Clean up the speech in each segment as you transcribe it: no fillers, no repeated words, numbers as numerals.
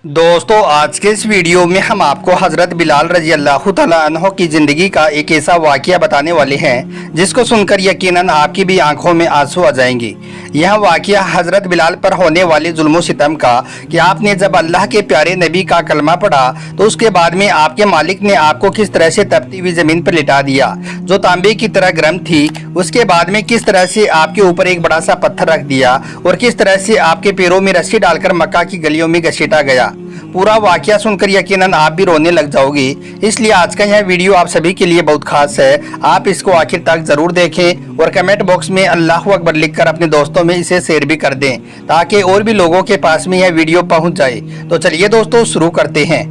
दोस्तों आज के इस वीडियो में हम आपको हज़रत बिलाल रजी अल्लाह तआला अन्हो की ज़िंदगी का एक ऐसा वाक़या बताने वाले हैं जिसको सुनकर यकीनन आपकी भी आंखों में आंसू आ जाएंगे। यह वाक़या हज़रत बिलाल पर होने वाले जुल्म सितम का कि आपने जब अल्लाह के प्यारे नबी का कलमा पढ़ा तो उसके बाद में आपके मालिक ने आपको किस तरह से तपती हुई ज़मीन पर लिटा दिया जो तांबे की तरह गर्म थी। उसके बाद में किस तरह से आपके ऊपर एक बड़ा सा पत्थर रख दिया और किस तरह से आपके पैरों में रस्सी डालकर मक्का की गलियों में घसीटा गया। पूरा वाकया सुनकर यकीनन आप भी रोने लग जाओगे। इसलिए आज का यह वीडियो आप सभी के लिए बहुत खास है। आप इसको आखिर तक जरूर देखें और कमेंट बॉक्स में अल्लाहु अकबर लिखकर अपने दोस्तों में इसे शेयर भी कर दें ताकि और भी लोगों के पास में यह वीडियो पहुंच जाए। तो चलिए दोस्तों शुरू करते हैं।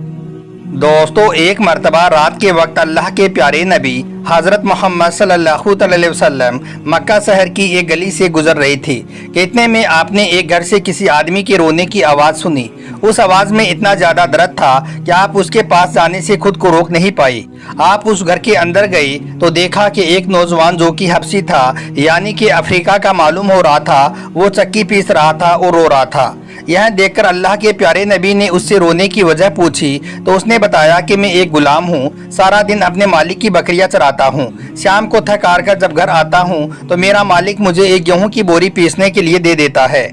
दोस्तों एक मर्तबा रात के वक्त अल्लाह के प्यारे नबी हज़रत मोहम्मद सल्लल्लाहु अलैहि वसल्लम मक्का शहर की एक गली से गुजर रही थी कि इतने में आपने एक घर से किसी आदमी के रोने की आवाज़ सुनी। उस आवाज़ में इतना ज़्यादा दर्द था कि आप उसके पास जाने से खुद को रोक नहीं पाई। आप उस घर के अंदर गई तो देखा कि एक नौजवान जो कि हबशी था यानी कि अफ्रीका का मालूम हो रहा था, वो चक्की पीस रहा था और रो रहा था। यह देखकर अल्लाह के प्यारे नबी ने उससे रोने की वजह पूछी तो उसने बताया कि मैं एक गुलाम हूँ, सारा दिन अपने मालिक की बकरियां चराता हूँ। शाम को थक हार कर जब घर आता हूँ तो मेरा मालिक मुझे एक गेहूं की बोरी पीसने के लिए दे देता है,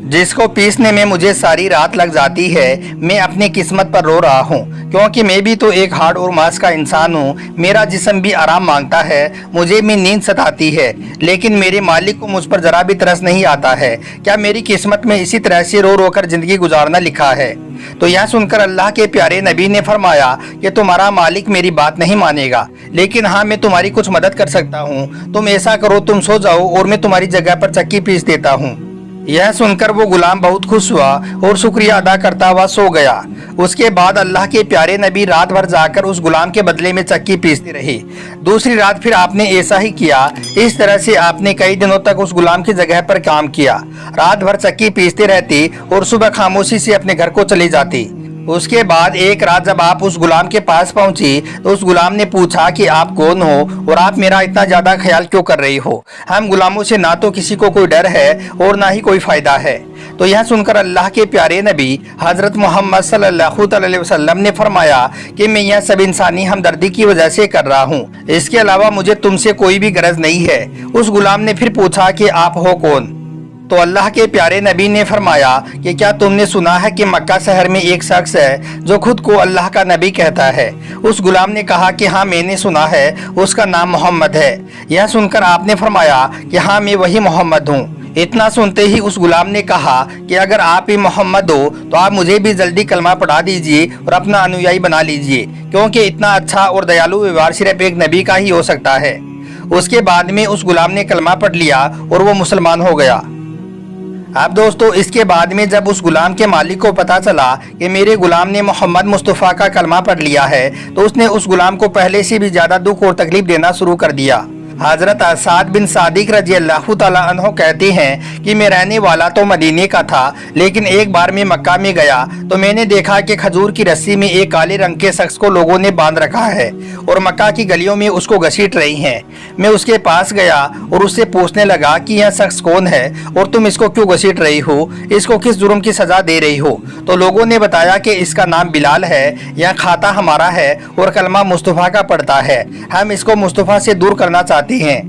जिसको पीसने में मुझे सारी रात लग जाती है। मैं अपनी किस्मत पर रो रहा हूँ क्योंकि मैं भी तो एक हाड़ और मांस का इंसान हूँ। मेरा जिस्म भी आराम मांगता है, मुझे भी नींद सताती है, लेकिन मेरे मालिक को मुझ पर जरा भी तरस नहीं आता है। क्या मेरी किस्मत में इसी तरह से रो रो कर जिंदगी गुजारना लिखा है? तो यह सुनकर अल्लाह के प्यारे नबी ने फरमाया कि तुम्हारा मालिक मेरी बात नहीं मानेगा, लेकिन हाँ मैं तुम्हारी कुछ मदद कर सकता हूँ। तुम ऐसा करो, तुम सो जाओ और मैं तुम्हारी जगह पर चक्की पीस देता हूँ। यह सुनकर वो गुलाम बहुत खुश हुआ और शुक्रिया अदा करता हुआ सो गया। उसके बाद अल्लाह के प्यारे नबी रात भर जाकर उस गुलाम के बदले में चक्की पीसते रहे। दूसरी रात फिर आपने ऐसा ही किया। इस तरह से आपने कई दिनों तक उस गुलाम की जगह पर काम किया। रात भर चक्की पीसते रहती और सुबह खामोशी से अपने घर को चली जाती। उसके बाद एक रात जब आप उस गुलाम के पास पहुंची तो उस गुलाम ने पूछा कि आप कौन हो और आप मेरा इतना ज्यादा ख्याल क्यों कर रही हो? हम गुलामों से ना तो किसी को कोई डर है और ना ही कोई फायदा है। तो यह सुनकर अल्लाह के प्यारे नबी हज़रत मोहम्मद सल्लल्लाहु अलैहि वसल्लम ने फरमाया कि मैं यह सब इंसानी हमदर्दी की वजह से कर रहा हूँ, इसके अलावा मुझे तुमसे कोई भी गरज नहीं है। उस गुलाम ने फिर पूछा कि आप हो कौन? तो अल्लाह के प्यारे नबी ने फरमाया कि क्या तुमने सुना है कि मक्का शहर में एक शख्स है जो खुद को अल्लाह का नबी कहता है? उस गुलाम ने कहा कि हाँ मैंने सुना है, उसका नाम मोहम्मद है। यह सुनकर आपने फरमाया कि हाँ मैं वही मोहम्मद हूँ। इतना सुनते ही उस गुलाम ने कहा कि अगर आप ही मोहम्मद हो तो आप मुझे भी जल्दी कलमा पढ़ा दीजिए और अपना अनुयायी बना लीजिए, क्योंकि इतना अच्छा और दयालु व्यवहार सिर्फ एक नबी का ही हो सकता है। उसके बाद में उस गुलाम ने कलमा पढ़ लिया और वो मुसलमान हो गया। अब दोस्तों इसके बाद में जब उस गुलाम के मालिक को पता चला कि मेरे गुलाम ने मोहम्मद मुस्तफ़ा का कलमा पढ़ लिया है तो उसने उस गुलाम को पहले से भी ज़्यादा दुख और तकलीफ देना शुरू कर दिया। हज़रत साद बिन सादिक रजी अल्लाह तआला अन्हो कहते हैं कि मैं रहने वाला तो मदीने का था, लेकिन एक बार मैं मक्का में गया तो मैंने देखा कि खजूर की रस्सी में एक काले रंग के शख्स को लोगों ने बांध रखा है और मक्का की गलियों में उसको घसीट रही हैं। मैं उसके पास गया और उससे पूछने लगा कि यह शख्स कौन है और तुम इसको क्यों घसीट रही हो, इसको किस जुर्म की सज़ा दे रही हो? तो लोगों ने बताया कि इसका नाम बिलाल है, यह खाता हमारा है और कलमा मुस्तफ़ा का पढ़ता है। हम इसको मुस्तफ़ा से दूर करना चाहते हैं।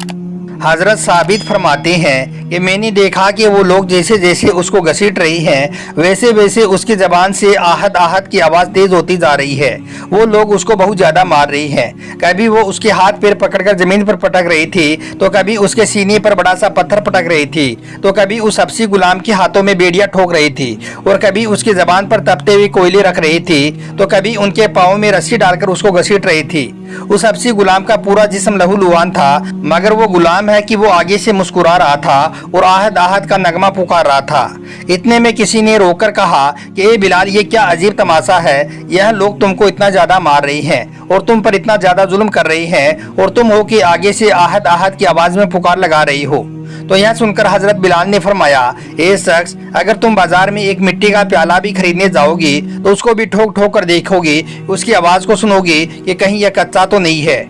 हजरत साबित फरमाते हैं कि मैंने देखा कि वो लोग जैसे जैसे उसको घसीट रही हैं वैसे वैसे उसकी जबान से आहत आहत की आवाज़ तेज होती जा रही है। वो लोग उसको बहुत ज़्यादा मार रही हैं। कभी वो उसके हाथ पैर पकड़कर ज़मीन पर पटक रही थी तो कभी उसके सीने पर बड़ा सा पत्थर पटक रही थी तो कभी उस हबशी गुलाम के हाथों में बेड़ियाँ ठोक रही थी और कभी उसकी जबान पर तपते हुए कोयले रख रही थी तो कभी उनके पाँव में रस्सी डालकर उसको घसीट रही थी। उस हबशी गुलाम का पूरा जिस्म लहूलुहान था, मगर वो गुलाम है कि वो आगे से मुस्कुरा रहा था और आहत आहत का नगमा पुकार रहा था। इतने में किसी ने रोककर कहा कि ए बिलाल, ये क्या अजीब तमाशा है? यह लोग तुमको इतना ज्यादा मार रही हैं और तुम पर इतना ज्यादा जुल्म कर रही हैं और तुम हो कि आगे से आहत आहत की आवाज में पुकार लगा रही हो। तो यह सुनकर हजरत बिलाल ने फरमाया, ए शख्स, अगर तुम बाजार में एक मिट्टी का प्याला भी खरीदने जाओगी तो उसको भी ठोक ठोक कर देखोगी, उसकी आवाज को सुनोगी कि कहीं यह कच्चा तो नहीं है।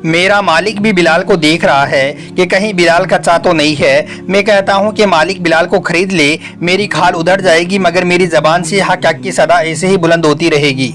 मेरा मालिक भी बिलाल को देख रहा है कि कहीं बिलाल कच्चा तो नहीं है। मैं कहता हूँ कि मालिक बिलाल को खरीद ले, मेरी खाल उधर जाएगी मगर मेरी ज़बान से हक हक की सदा ऐसे ही बुलंद होती रहेगी।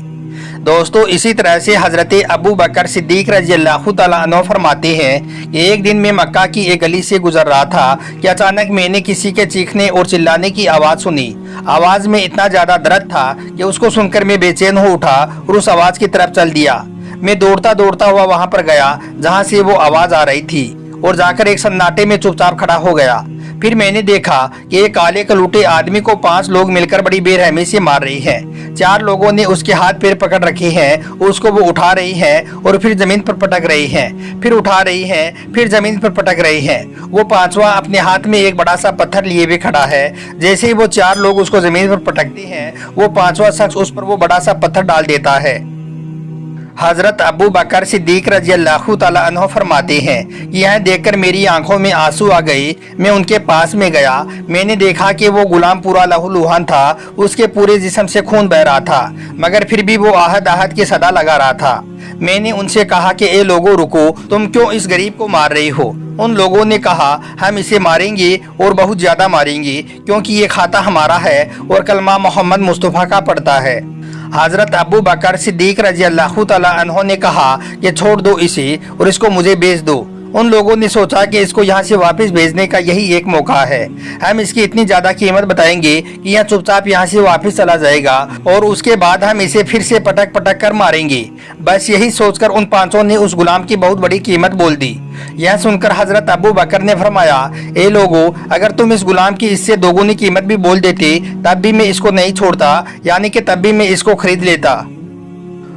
दोस्तों, इसी तरह से हज़रत अबू बकर सिद्दीक़ रज़ियल्लाहु तआला अन्हु फरमाते हैं कि एक दिन मैं मक्का की एक गली से गुजर रहा था कि अचानक मैंने किसी के चीखने और चिल्लाने की आवाज़ सुनी। आवाज़ में इतना ज़्यादा दर्द था कि उसको सुनकर मैं बेचैन हो उठा और उस आवाज़ की तरफ चल दिया। मैं दौड़ता दौड़ता हुआ वहां पर गया जहां से वो आवाज़ आ रही थी और जाकर एक सन्नाटे में चुपचाप खड़ा हो गया। फिर मैंने देखा कि एक काले कलूटे आदमी को 5 लोग मिलकर बड़ी बेरहमी से मार रही हैं। 4 लोगों ने उसके हाथ पैर पकड़ रखे हैं, उसको वो उठा रही हैं और फिर जमीन पर पटक रही हैं, फिर उठा रही हैं, फिर जमीन पर पटक रही हैं। वो 5वां अपने हाथ में एक बड़ा सा पत्थर लिए हुए खड़ा है। जैसे ही वो 4 लोग उसको जमीन पर पटकते हैं, वो 5वां शख्स उस पर वो बड़ा सा पत्थर डाल देता है। हज़रत अबू बकर सिद्दीक़ रज़ियल्लाहु तआला अन्हु फरमाते हैं कि यह देखकर मेरी आंखों में आंसू आ गए। मैं उनके पास में गया, मैंने देखा कि वो गुलाम पूरा लहूलुहान था, उसके पूरे जिस्म से खून बह रहा था मगर फिर भी वो आहत आहत की सदा लगा रहा था। मैंने उनसे कहा कि ए लोगों रुको, तुम क्यों इस गरीब को मार रही हो? उन लोगों ने कहा हम इसे मारेंगे और बहुत ज़्यादा मारेंगे क्योंकि ये खाता हमारा है और कलमा मोहम्मद मुस्तफ़ा का पढ़ता है। हज़रत अबू बकर सिद्दीक़ रज़ियल्लाहु तआला अन्हु ने कहा कि छोड़ दो इसे और इसको मुझे बेच दो। उन लोगों ने सोचा कि इसको यहाँ से वापस भेजने का यही एक मौका है। हम इसकी इतनी ज़्यादा कीमत बताएंगे कि यह चुपचाप यहाँ से वापस चला जाएगा और उसके बाद हम इसे फिर से पटक पटक कर मारेंगे। बस यही सोचकर उन 5 ने उस गुलाम की बहुत बड़ी कीमत बोल दी। यह सुनकर हज़रत अबू बकर ने फरमाया, ए लोगो, अगर तुम इस गुलाम की इससे दोगुनी कीमत भी बोल देते तब भी मैं इसको नहीं छोड़ता, यानी कि तब भी मैं इसको खरीद लेता।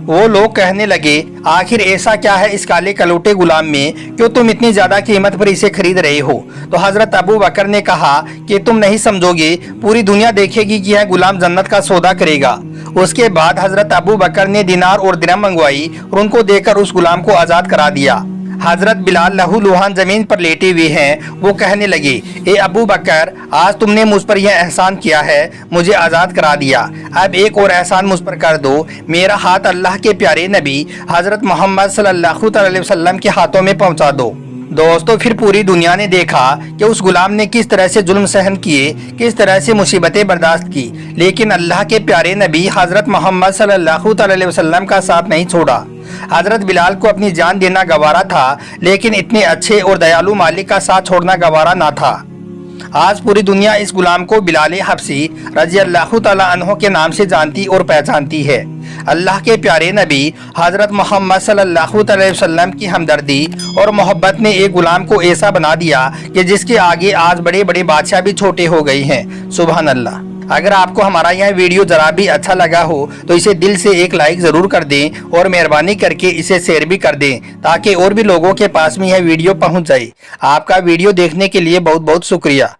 वो लोग कहने लगे, आखिर ऐसा क्या है इस काले कलूटे गुलाम में, क्यों तुम इतनी ज्यादा कीमत पर इसे खरीद रहे हो? तो हजरत अबू बकर ने कहा कि तुम नहीं समझोगे, पूरी दुनिया देखेगी कि यह गुलाम जन्नत का सौदा करेगा। उसके बाद हजरत अबू बकर ने दिनार और दिरहम मंगवाई और उनको देकर उस गुलाम को आजाद करा दिया। हजरत बिलाल लहूलुहान जमीन पर लेटे हुए हैं। वो कहने लगे, ए अबू बकर, आज तुमने मुझ पर यह एहसान किया है, मुझे आज़ाद करा दिया। अब एक और एहसान मुझ पर कर दो, मेरा हाथ अल्लाह के प्यारे नबी हजरत मोहम्मद सल्लल्लाहु अलैहि वसल्लम के हाथों में पहुंचा दो। दोस्तों, फिर पूरी दुनिया ने देखा कि उस गुलाम ने किस तरह से जुल्म सहन किए, किस तरह से मुसीबतें बर्दाश्त की, लेकिन अल्लाह के प्यारे नबी हजरत मोहम्मद सल्लल्लाहु अलैहि वसल्लम का साथ नहीं छोड़ा। हजरत बिलाल को अपनी जान देना गवारा था, लेकिन इतने अच्छे और दयालु मालिक का साथ छोड़ना गवारा ना था। आज पूरी दुनिया इस गुलाम को बिलाल हबशी रज़ियल्लाहु तआला अन्हु के नाम से जानती और पहचानती है। अल्लाह के प्यारे नबी हजरत मोहम्मद सल्लल्लाहु अलैहि वसल्लम की हमदर्दी और मोहब्बत ने एक गुलाम को ऐसा बना दिया कि जिसके आगे आज बड़े बड़े बादशाह भी छोटे हो गए हैं। सुभान अल्लाह। अगर आपको हमारा यह वीडियो जरा भी अच्छा लगा हो तो इसे दिल से एक लाइक ज़रूर कर दें और मेहरबानी करके इसे शेयर भी कर दें ताकि और भी लोगों के पास में यह वीडियो पहुंच जाए। आपका वीडियो देखने के लिए बहुत बहुत शुक्रिया।